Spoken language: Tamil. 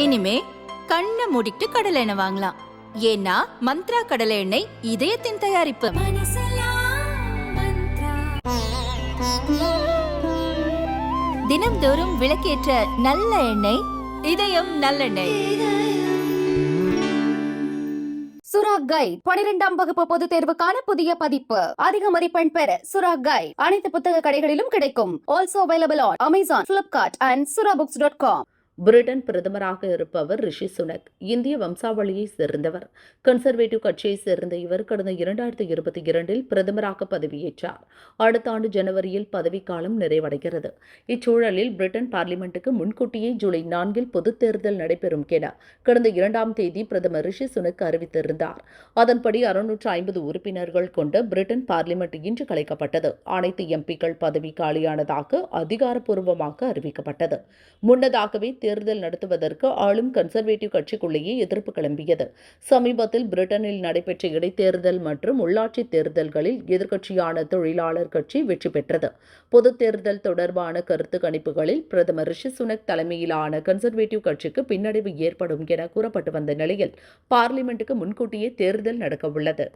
இனிமே கண்ணை மூடிட்டு கடலை எண்ணெய் வாங்கலாம். ஏன்னா மந்த்ரா கடலை எண்ணெய் இதயத்தின் தயாரிப்பு. தினம்தோறும் விளக்கேற்ற நல்ல எண்ணெய் இதயம் நல்லெண்ணெய். சுரா கைட் 12ஆம் வகுப்பு பொதுத் தேர்வுக்கான புதிய பதிப்பு. அதிக மதிப்பெண் பெற சுரா கைட் அனைத்து புத்தக கடைகளிலும் கிடைக்கும். Also available on Amazon, Flipkart and surabooks.com. Britain பிரதமராக இருப்பவர் ரிஷி சுனக். இந்திய வம்சாவளியை சேர்ந்தவர். கன்சர்வேட்டிவ் கட்சியை சேர்ந்த இவர் கடந்த 2022 பிரதமராக பதவியேற்றார். அடுத்த ஆண்டு ஜனவரியில் பதவிக்காலம் நிறைவடைகிறது. இச்சூழலில் பிரிட்டன் பார்லிமெண்ட்டுக்கு முன்கூட்டியே ஜூலை 4 பொதுத் தேர்தல் நடைபெறும் என கடந்த 2ஆம் தேதி பிரதமர் ரிஷி சுனக் அறிவித்திருந்தார். அதன்படி 650 உறுப்பினர்கள் கொண்ட பிரிட்டன் பார்லிமெண்ட் இன்று கலைக்கப்பட்டது. அனைத்து எம்பிக்கள் பதவி காலியானதாக அதிகாரப்பூர்வமாக அறிவிக்கப்பட்டது. முன்னதாகவே தேர்தல் நடத்துவதற்கு ஆளும் கன்சர்வேட்டிவ் கட்சிக்குள்ளேயே எதிர்ப்பு கிளம்பியது. சமீபத்தில் பிரிட்டனில் நடைபெற்ற இடைத்தேர்தல் மற்றும் உள்ளாட்சி தேர்தல்களில் எதிர்க்கட்சியான தொழிலாளர் கட்சி வெற்றி பெற்றது. பொதுத் தேர்தல் தொடர்பான கருத்து கணிப்புகளில் பிரதமர் ரிஷி சுனக் தலைமையிலான கன்சர்வேட்டிவ் கட்சிக்கு பின்னடைவு ஏற்படும் என கூறப்பட்டு வந்த நிலையில் பார்லிமெண்ட்டுக்கு முன்கூட்டியே தேர்தல் நடக்கவுள்ளது.